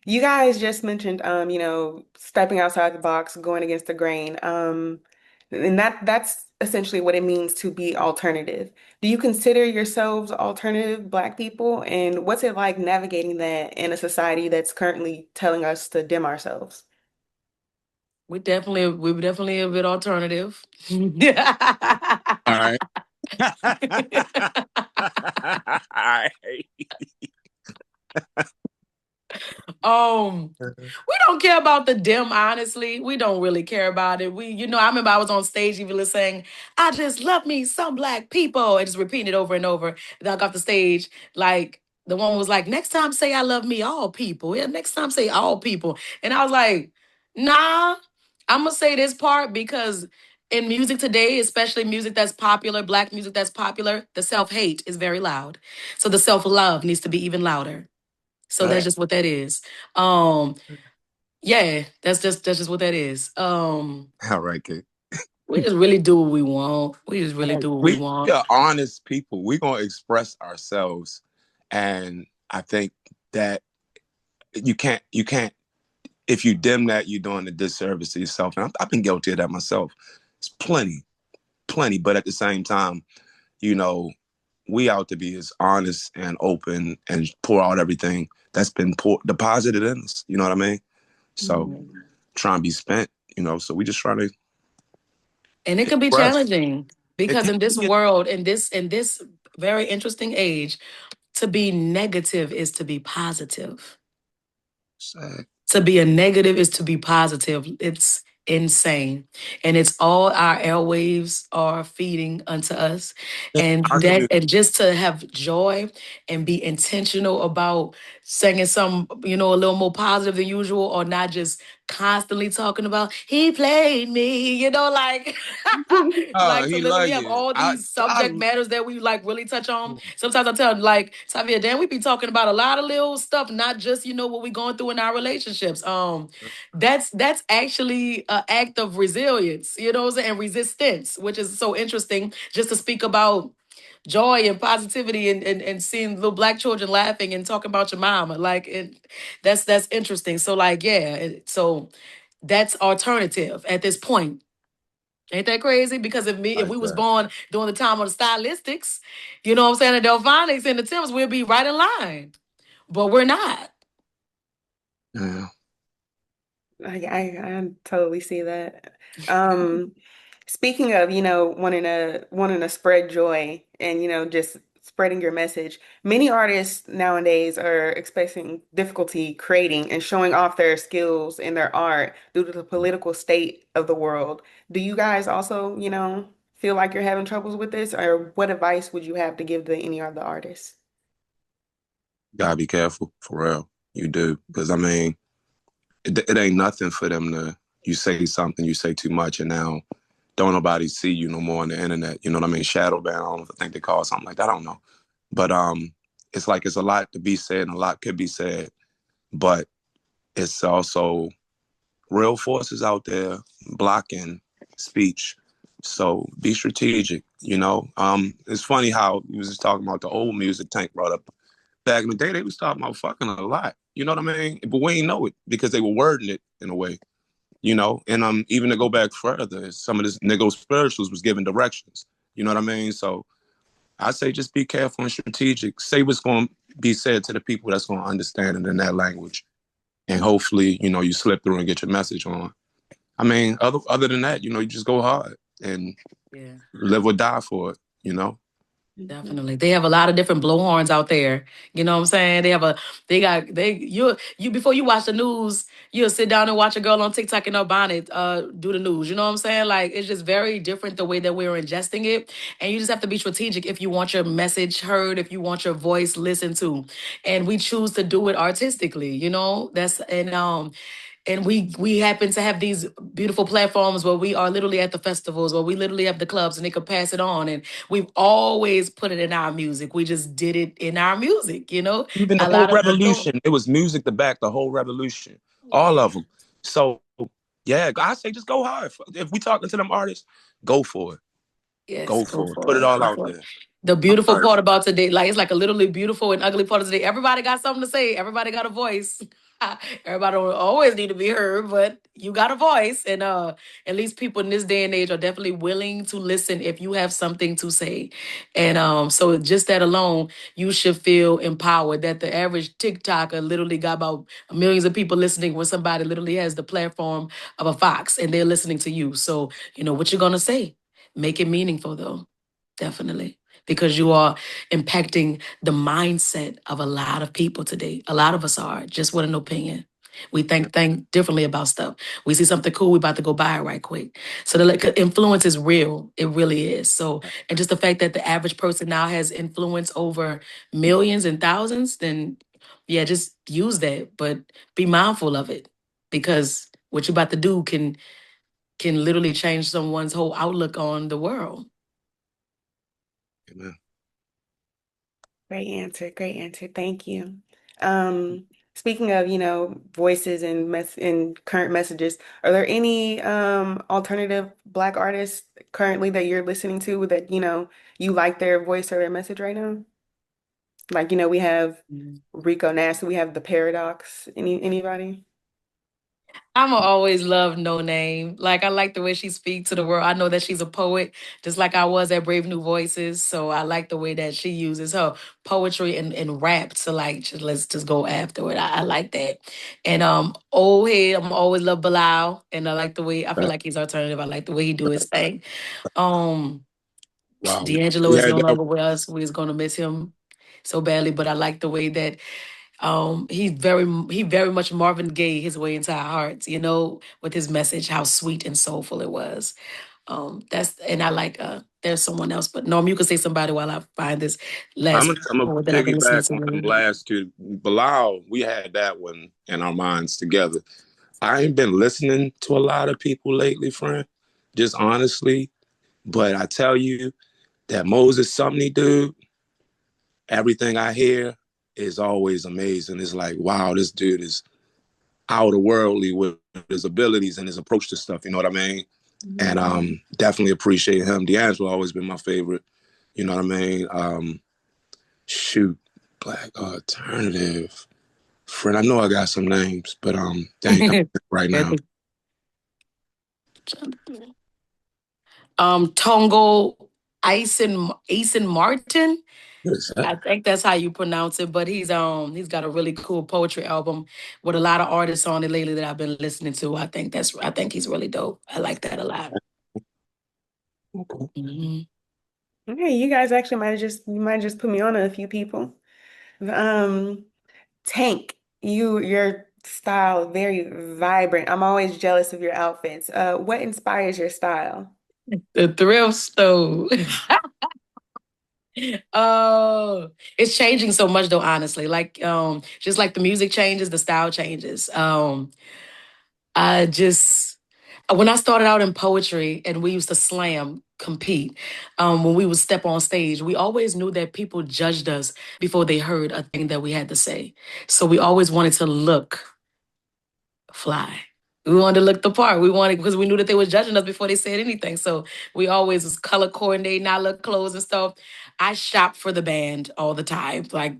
You guys just mentioned, stepping outside the box, going against the grain. And that's essentially what it means to be alternative. Do you consider yourselves alternative Black people? And what's it like navigating that in a society that's currently telling us to dim ourselves? We're definitely a bit alternative. All right. All right. We don't care about the dim, honestly. We don't really care about it. I remember I was on stage even saying, I just love me some Black people, and just repeating it over and over. And then I got the stage, like, the one was like, next time say I love me all people. Yeah, next time say all people. And I was like, nah, I'm gonna say this part because in music today, especially music that's popular, Black music that's popular, the self-hate is very loud. So the self-love needs to be even louder. So that's Fact. just what that is. Um, yeah, that's just what that is. All right, kid. We just really do what we want. We just really do what we We want. are honest people. We're gonna express ourselves, and I think that you can't. If you dim that, you're doing a disservice to yourself. And I've been guilty of that myself. It's plenty. But at the same time, you know, we out to be as honest and open and pour out everything that's been deposited in us. You know what I mean? So Mhm. trying to be spent. So we just trying to And it can be express. challenging It because can in this be world, in this very interesting age, to be negative is to be positive. sad. To be a negative is to be positive. It's insane. And it's all our airwaves are feeding unto us. And I that knew. and just to have joy and be intentional about singing some, a little more positive than usual, or not just constantly talking about he played me, like like to He literally love have you. all I, these I, subject matters that we like really touch on. Sometimes I tell like Tavia, Dan, we be talking about a lot of little stuff, not just what we going through in our relationships. That's actually an act of resilience, what I'm saying, and resistance, which is so interesting. Just to speak about joy and positivity and seeing little Black children laughing and talking about your mama, like that's interesting. So like yeah, so that's alternative at this point. Ain't that crazy? Because if like we was that. born during the time of the stylistics, what I'm saying, the Delphonics and the Tims, we'd be right in line. But we're not. Yeah. I totally see that. Um, Speaking of, wanting to spread joy and, just spreading your message, many artists nowadays are expressing difficulty creating and showing off their skills and their art due to the political state of the world. Do you guys also, feel like you're having troubles with this, or what advice would you have to give to any other artists? Gotta be careful for real. You do. Because I mean, it ain't nothing for them to you say something, you say too much, and now don't nobody see you no more on the internet. You know what I mean? Shadow ban. I don't know if I think they call it something like that. I don't know. But it's like it's a lot to be said and a lot could be said. But it's also real forces out there blocking speech. So be strategic, It's funny how you was just talking about the old music Tank brought up. Back in the day, they was talking about fucking a lot. You know what I mean? But we ain't know it because they were wording it in a way, And even to go back further, some of this nigga spirituals was giving directions. You know what I mean? So I say just be careful and strategic. Say what's going to be said to the people that's going to understand it in that language, and hopefully, you slip through and get your message on. I mean, other than that, you just go hard and Yeah. live or die for it. Mhm. Definitely. They have a lot of different blowhorns out there. You know what I'm saying? You before you watch the news, you'll sit down and watch a girl on TikTok in her bonnet do the news. You know what I'm saying? Like it's just very different the way that we're ingesting it. And you just have to be strategic if you want your message heard, if you want your voice listened to. And we choose to do it artistically, That's and we happen to have these beautiful platforms where we are literally at the festivals, where we literally have the clubs and they could pass it on. And we've always put it in our music. We just did it in our music. Even the A whole lot of no. revolution, it was music to back the whole revolution, all of them. So yeah, I say just go hard. If we talking to them artists, go for it. Yes, Go go for it. Put for it it. all Go out for it. there. The All beautiful right. part about today, like it's like a literally beautiful and ugly part of today. Everybody got something to say. Everybody got a voice. Everybody don't always need to be heard, but you got a voice. And at least people in this day and age are definitely willing to listen if you have something to say. And so just that alone, you should feel empowered that the average TikToker literally got about millions of people listening when somebody literally has the platform of a fox and they're listening to you. So, you know, what you're gonna say. Make it meaningful though. Definitely. Because you are impacting the mindset of a lot of people today. A lot of us are, just with an opinion. We think differently about stuff. We see something cool, we about to go buy it right quick. So the like, influence is real. It really is. So, and just the fact that the average person now has influence over millions and thousands, then yeah, just use that, but be mindful of it because what you're about to do can literally change someone's whole outlook on the world. Amen. Great answer. Great answer. Thank you. Speaking of, voices and current messages, are there any alternative Black artists currently that you're listening to that, you like their voice or their message right now? Like, we have Rico Nasty, we have The Paradox. Anybody? I'ma always love No Name. Like I like the way she speaks to the world. I know that she's a poet, just like I was at Brave New Voices. So I like the way that she uses her poetry and rap to like let's just go after it. I like that. And old head, I'm always love Bilal. And I like the way I feel like he's alternative. I like the way he do his thing. Um Wow. D'Angelo We is had no that. longer with us. We're gonna miss him so badly, but I like the way that he very much Marvin Gaye his way into our hearts, with his message, how sweet and soulful it was. That's and I like there's someone else, but Norm, you can say somebody while I find this last I'm a poet that I've been listening piggyback to on them lately. last two. Bilal, we had that one in our minds together. I ain't been listening to a lot of people lately, friend. Just honestly. But I tell you that Moses Sumney dude, everything I hear is always amazing. It's like, wow, this dude is out of worldly with his abilities and his approach to stuff. You know what I mean? And Mhm. definitely appreciate him. D'Angelo always been my favorite. You know what I mean? Shoot, Black alternative. Friend, I know I got some names, but they ain't coming right I now. think- Tongo Aisen Martin. What is that? I think that's how you pronounce it, but he's got a really cool poetry album with a lot of artists on it lately that I've been listening to. I think he's really dope. I like that a lot. Okay. Mhm. Okay, you guys actually you might just put me on to a few people. Um, Tank, your style very vibrant. I'm always jealous of your outfits. What inspires your style? The thrift store. Oh, it's changing so much though, honestly. Like, just like the music changes, the style changes. I just when I started out in poetry and we used to slam compete, when we would step on stage, we always knew that people judged us before they heard a thing that we had to say. So we always wanted to look fly. We wanted to look the part. We wanted because we knew that they were judging us before they said anything. So we always was color coordinating our look clothes and stuff. I shop for the band all the time. Like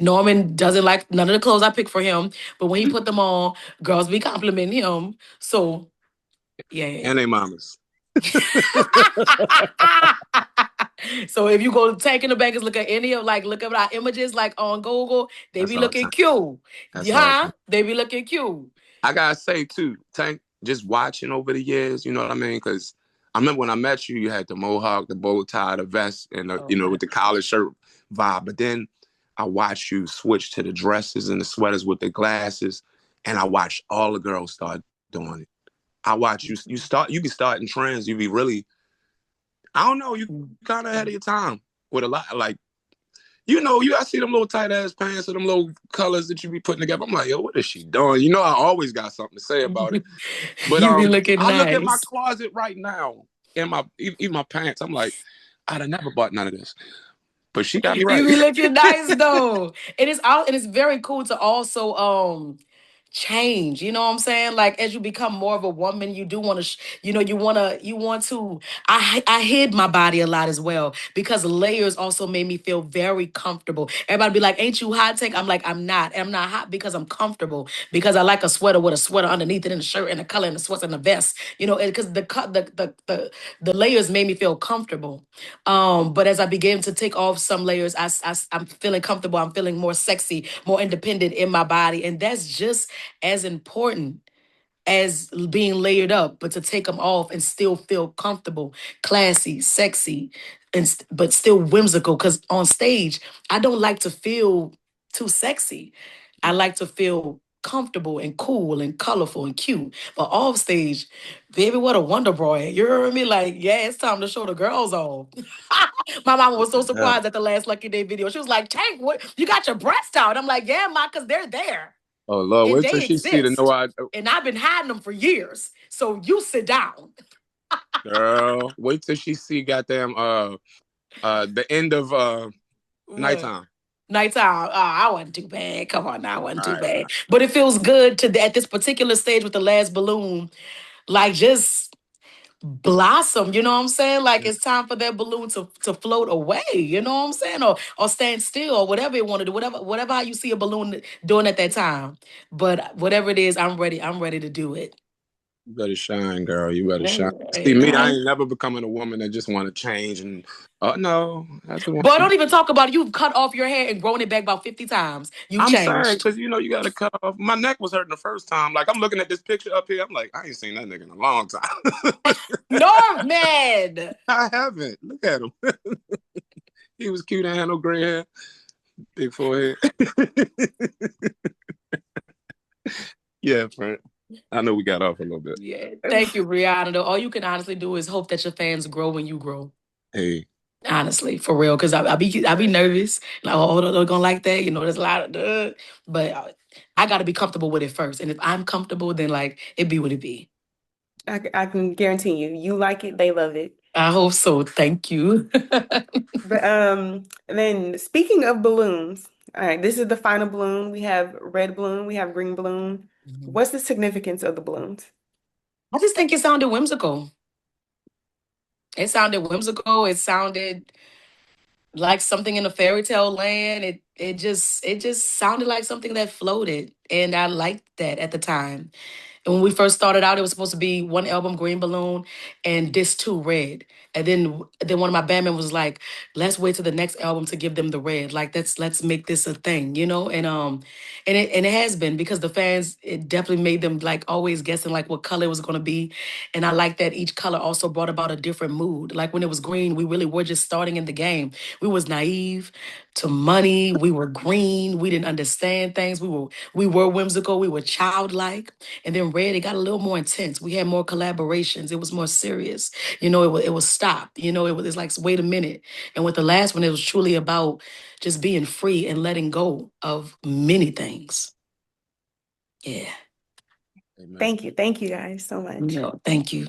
Norman doesn't like none of the clothes I pick for him, but when he put them on, girls be complimenting him. So yeah. And they mamas. So if you go to Tank the Bangas, look at any of look up our images like on Google, they That's be all looking time. cute. That's all Yeah, time. they be looking cute. I gotta say too, Tank, just watching over the years, you know what I mean? Because I remember when I met you, you had the mohawk, the bow tie, the vest, and Oh my. with the collar shirt vibe. But then I watched you switch to the dresses and the sweaters with the glasses, and I watched all the girls start doing it. I watch you. You be starting trends. You be really. I don't know. You kind of ahead of your time with a lot. Like I see them little tight ass pants and them little colors that you be putting together. I'm like, yo, what is she doing? I always got something to say about it. But You be looking I look at my nice. closet right now and even my pants. I'm like, I'd have never bought none of this. But she got me You right. be looking nice though. And it's very cool to also change. You know what I'm saying? Like as you become more of a woman, you do want to, you want to. I hid my body a lot as well because layers also made me feel very comfortable. Everybody be like, "Ain't you hot, Tank?" I'm like, I'm not. And I'm not hot because I'm comfortable. Because I like a sweater with a sweater underneath it and a shirt and a color and a sweater and a vest. Because the layers made me feel comfortable. But as I began to take off some layers, I'm feeling comfortable. I'm feeling more sexy, more independent in my body, and that's just as important as being layered up, but to take them off and still feel comfortable, classy, sexy, but still whimsical. Because on stage, I don't like to feel too sexy. I like to feel comfortable and cool and colorful and cute. But off stage, baby, what a wonder boy. You hear me? Like, yeah, it's time to show the girls off. My mama was so Yeah. surprised at the last Lucky Day video. She was like, Tank, what you got your breasts out? I'm like, yeah, ma, because they're there Oh Lord, and wait till they she see the no exist. I And I've been hiding them for years. So you sit down. girl. Wait till she see goddamn the end of What? nighttime. Nighttime. Oh, I wasn't too bad. Come on now, I wasn't All too right. bad. But it feels good at this particular stage with the last balloon, like just blossom. You know what I'm saying? Like it's time for that balloon to float away. You know what I'm saying? Or stand still or whatever it want to do. Whatever how you see a balloon doing at that time. But whatever it is, I'm ready. I'm ready to do it. You better shine, girl. You better shine. See You me, I know? ain't never becoming a woman that just want to change and no, I just want. Boy, don't even talk about it. You've cut off your hair and grown it back about 50 times. You've I'm saying changed. because you got to cut off. My neck was hurting the first time. Like I'm looking at this picture up here. I'm like, I ain't seen that nigga in a long time. Norman! I haven't. Look at him. He was cute and had no gray hair, big forehead. Yeah, friend. I know we got off a little bit. Yeah, thank you, Brianna. Though. All you can honestly do is hope that your fans grow when you grow. Hey, Honestly, for real. Because I be nervous. Like, oh, they're going to like that. There's a lot of, but I got to be comfortable with it first. And if I'm comfortable, then like, it be what it be. I can guarantee you, you like it, they love it. I hope so. Thank you. But and then speaking of balloons, all right, this is the final balloon. We have red balloon, we have green balloon. Mhm. What's the significance of the balloons? I just think it sounded whimsical. It sounded whimsical. It sounded like something in a fairy tale land. It just sounded like something that floated, and I liked that at the time. And when we first started out, it was supposed to be one album, Green Balloon, and this two, Red. And then one of my bandmates was like, "Let's wait till the next album to give them the red. Like let's make this a thing, you know." And it has been because the fans it definitely made them like always guessing like what color it was going to be, and I like that each color also brought about a different mood. Like when it was green, we really were just starting in the game. We was naive to money. We were green. We didn't understand things. We were whimsical. We were childlike. And then red, it got a little more intense. We had more collaborations. It was more serious. It was stop. It's like, wait a minute. And with the last one, it was truly about just being free and letting go of many things. Yeah. amen. Thank you. Thank you guys so much. No, thank you.